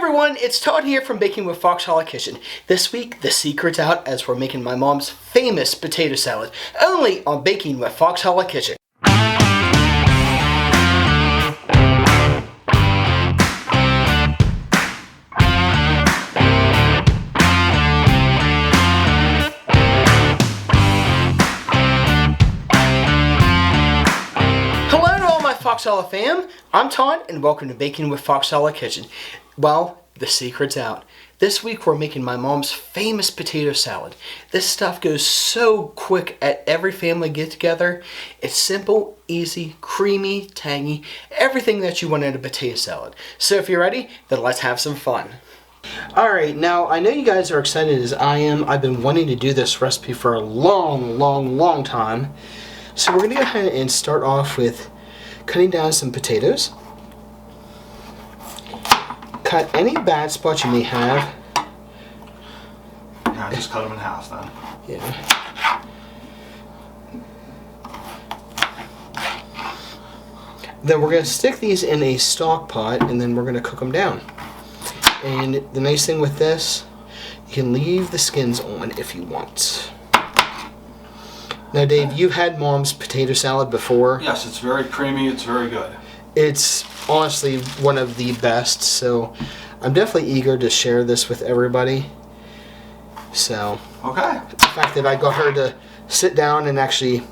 everyone, it's Todd here from Baking with Fox Hallow Kitchen. This week, the secret's out as we're making my mom's famous potato salad, only on Baking with Fox Hallow Kitchen. Hello to all my Fox Hallow fam, I'm Todd and welcome to Baking with Fox Hallow Kitchen. Well, the secret's out. This week we're making my mom's famous potato salad. This stuff goes so quick at every family get together. It's simple, easy, creamy, tangy, everything that you want in a potato salad. So if you're ready, then let's have some fun. Alright, now I know you guys are excited as I am. I've been wanting to do this recipe for a long time. So we're going to go ahead and start off with cutting down some potatoes. Cut any bad spots you may have. Yeah, just cut them in half then. Yeah. Then we're going to stick these in a stock pot and then we're going to cook them down. And the nice thing with this, you can leave the skins on if you want. Now Dave, you've had Mom's potato salad before. Yes, it's very creamy, it's very good. It's honestly one of the best, so I'm definitely eager to share this with everybody. So, okay. The fact that I got her to sit down and actually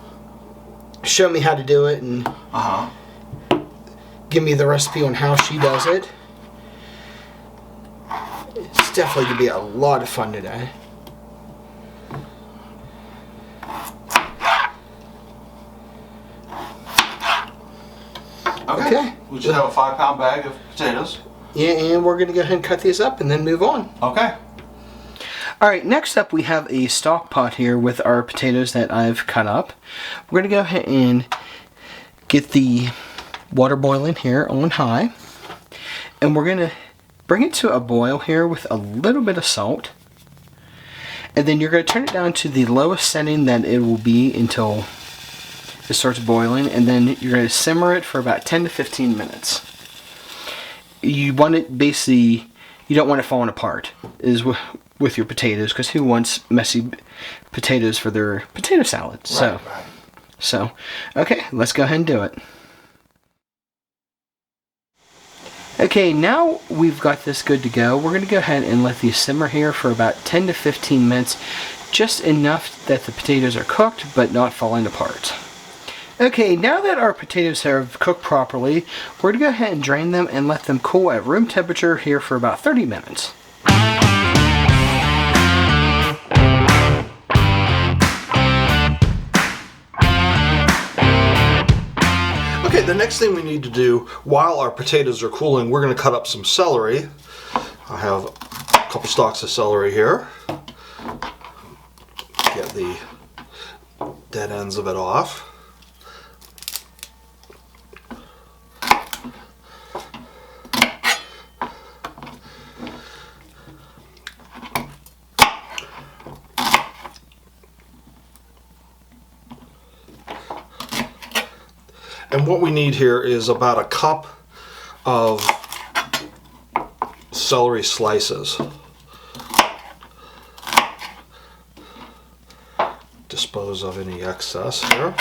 show me how to do it and give me the recipe on how she does it, it's definitely going to be a lot of fun today. Okay. We just have a 5-pound bag of potatoes. Yeah, and we're going to go ahead and cut these up and then move on. Okay. Alright, next up we have a stock pot here with our potatoes that I've cut up. We're going to go ahead and get the water boiling here on high. And we're going to bring it to a boil here with a little bit of salt. And then you're going to turn it down to the lowest setting that it will be until it starts boiling, and then you're going to simmer it for about 10 to 15 minutes. You want it basically, you don't want it falling apart is with your potatoes, because who wants messy potatoes for their potato salad? So, okay, let's go ahead and do it. Okay, now we've got this good to go. We're going to go ahead and let these simmer here for about 10 to 15 minutes, just enough that the potatoes are cooked but not falling apart. Okay, now that our potatoes have cooked properly, we're going to go ahead and drain them and let them cool at room temperature here for about 30 minutes. Okay, the next thing we need to do while our potatoes are cooling, we're going to cut up some celery. I have a couple stalks of celery here. Get the dead ends of it off. And what we need here is about a cup of celery slices. Dispose of any excess here.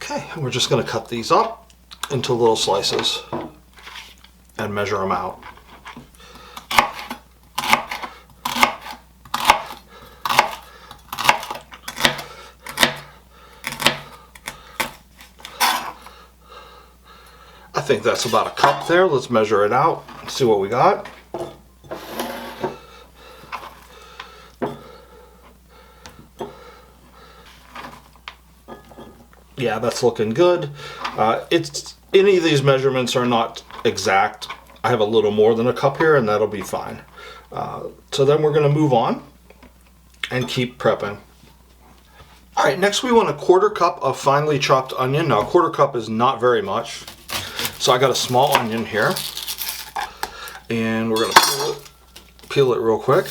Okay, and we're just going to cut these up into little slices and measure them out. I think that's about a cup there. Let's measure it out and see what we got. Yeah, that's looking good. Any of these measurements are not exact. I have a little more than a cup here and that'll be fine. So then we're going to move on and keep prepping. All right, next we want a 1/4 cup of finely chopped onion. Now, a 1/4 cup is not very much. So I got a small onion here. And we're gonna peel it real quick.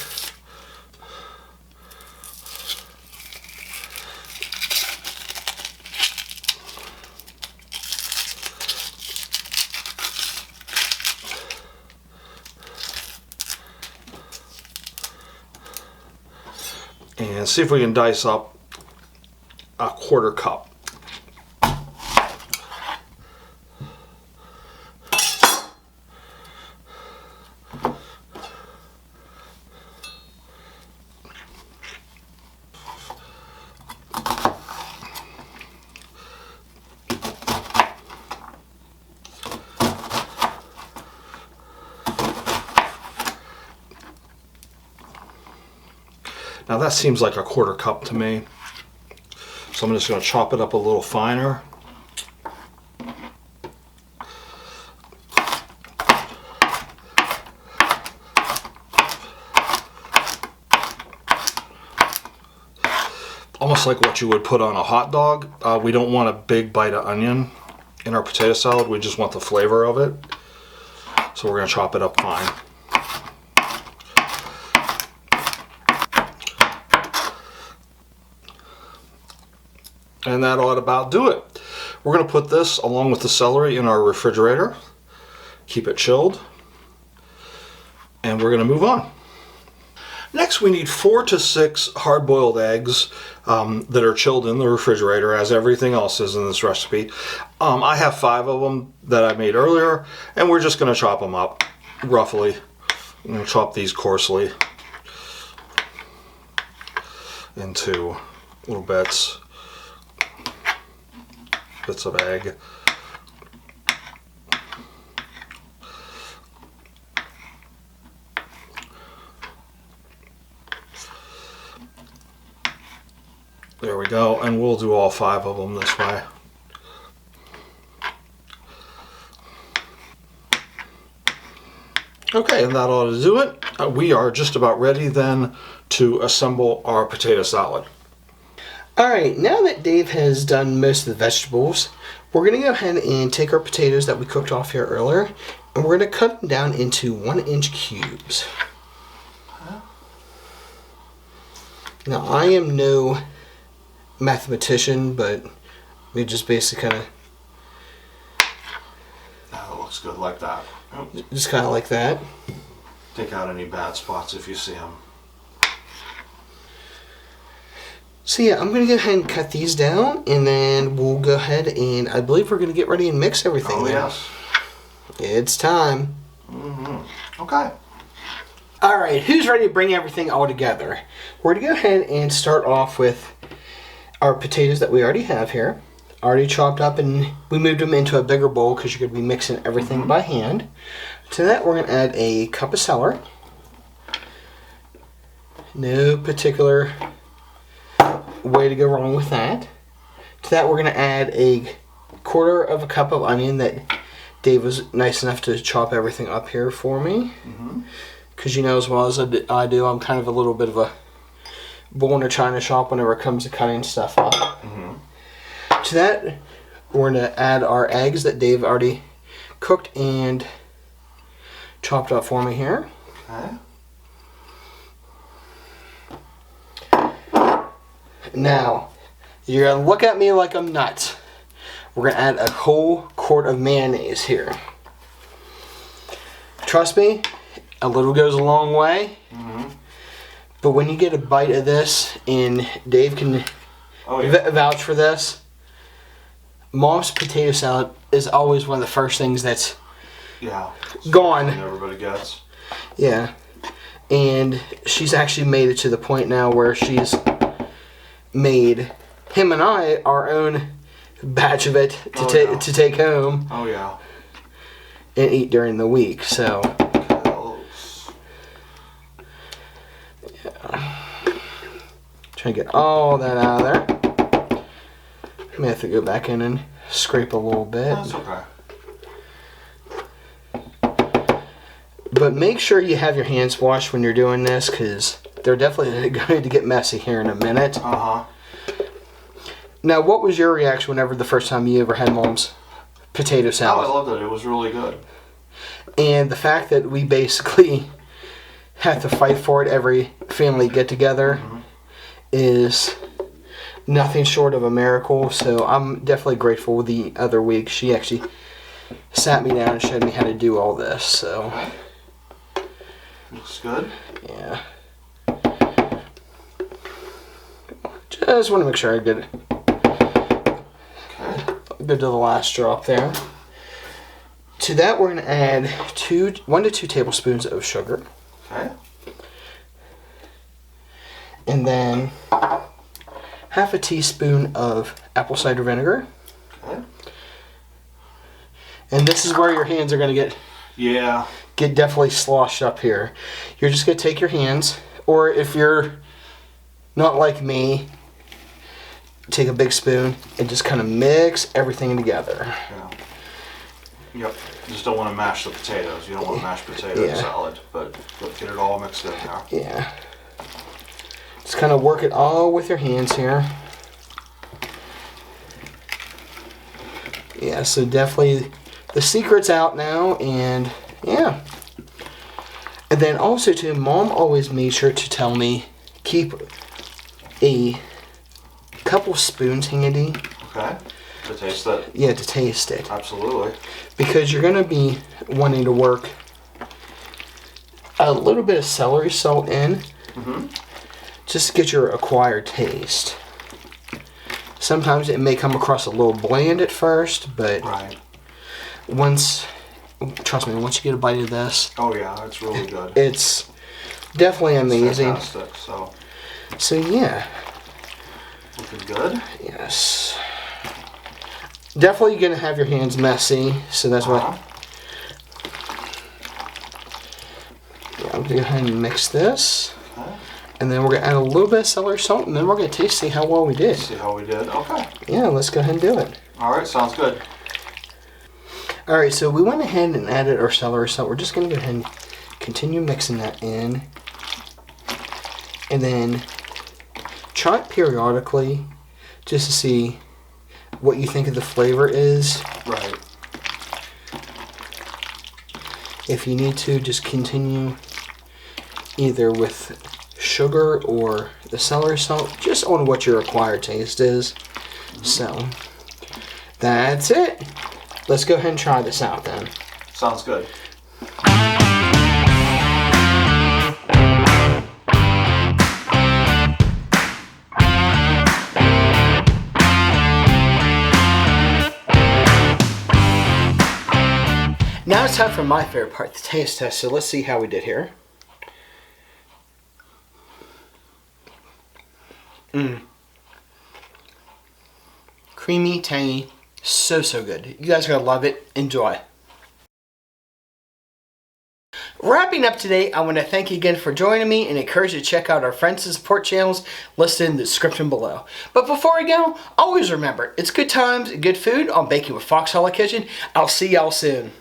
And see if we can dice up a 1/4 cup. Now that seems like a 1/4 cup to me. So I'm just going to chop it up a little finer. Almost like what you would put on a hot dog. We don't want a big bite of onion in our potato salad. We just want the flavor of it. So we're going to chop it up fine. And that ought about do it. We're going to put this along with the celery in our refrigerator. Keep it chilled. And we're going to move on. Next we need 4 to 6 hard-boiled eggs that are chilled in the refrigerator, as everything else is in this recipe. I have 5 of them that I made earlier, and we're just going to chop them up roughly. I'm going to chop these coarsely into little bits of egg. There we go, and we'll do all 5 of them this way. Okay, and that ought to do it. We are just about ready then to assemble our potato salad. Alright, now that Dave has done most of the vegetables, we're going to go ahead and take our potatoes that we cooked off here earlier, and we're going to cut them down into 1-inch cubes. Now, I am no mathematician, but we just basically kind of... That looks good like that. Just kind of like that. Take out any bad spots if you see them. So yeah, I'm going to go ahead and cut these down, and then we'll go ahead and I believe we're going to get ready and mix everything. Oh, yes. It's time. Okay. Alright, who's ready to bring everything all together? We're going to go ahead and start off with our potatoes that we already have here. Already chopped up, and we moved them into a bigger bowl because you're going to be mixing everything by hand. To that, we're going to add a cup of celery. No particular way to go wrong with that. To that, we're going to add a 1/4 cup of onion that Dave was nice enough to chop everything up here for me. Because you know as well as I do, I'm kind of a little bit of a bull in a china shop whenever it comes to cutting stuff up. To that, we're going to add our eggs that Dave already cooked and chopped up for me here. Now, you're going to look at me like I'm nuts. We're going to add a whole quart of mayonnaise here. Trust me, a little goes a long way. But when you get a bite of this, and Dave can vouch for this, Mom's potato salad is always one of the first things that's gone. Everybody gets. Yeah. And she's actually made it to the point now where she's made him and I our own batch of it to take home. Oh yeah. And eat during the week. So trying to get all that out of there. I may have to go back in and scrape a little bit. That's okay. But make sure you have your hands washed when you're doing this, because they're definitely going to get messy here in a minute. Now, what was your reaction whenever the first time you ever had Mom's potato salad? Oh, I loved it. It was really good. And the fact that we basically have to fight for it every family get-together is nothing short of a miracle. So I'm definitely grateful. The other week she actually sat me down and showed me how to do all this. So looks good. Yeah. Just want to make sure I get it. Okay. Good to the last drop there. To that, we're going to add 1 to 2 tablespoons of sugar. Okay. And then half a teaspoon of apple cider vinegar. Okay. And this is where your hands are going to get definitely sloshed up here. You're just going to take your hands, or if you're not like me, take a big spoon and just kind of mix everything together. Yeah. Yep. You just don't want to mash the potatoes. You don't want to mash potato salad, but get it all mixed in there. Yeah. Just kind of work it all with your hands here. Yeah, so definitely the secret's out now, and yeah. And then also too, Mom always made sure to tell me, keep a couple spoons handy. Okay. To taste it? Yeah, to taste it. Absolutely. Because you're going to be wanting to work a little bit of celery salt in. Just to get your acquired taste. Sometimes it may come across a little bland at first, but trust me, once you get a bite of this. Oh yeah, it's really good. It's definitely amazing. It's fantastic, so yeah. Looking good? Yes. Definitely going to have your hands messy, so that's why. Yeah, I'm going to go ahead and mix this. Okay. And then we're going to add a little bit of celery salt, and then we're going to taste, see how well we did. See how we did? Okay. Yeah, let's go ahead and do it. Alright, sounds good. Alright, so we went ahead and added our celery salt. We're just going to go ahead and continue mixing that in. And then try it periodically just to see what you think of the flavor is. Right. If you need to, just continue either with sugar or the celery salt, just on what your acquired taste is. So, that's it. Let's go ahead and try this out then. Sounds good. Now it's time for my favorite part, the taste test. So let's see how we did here. Creamy, tangy, so good. You guys are going to love it. Enjoy. Wrapping up today, I want to thank you again for joining me and encourage you to check out our friends and support channels listed in the description below. But before we go, always remember, it's good times and good food on Baking with Fox Hallow Kitchen. I'll see y'all soon.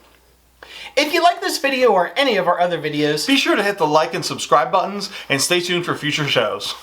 If you like this video or any of our other videos, be sure to hit the like and subscribe buttons and stay tuned for future shows.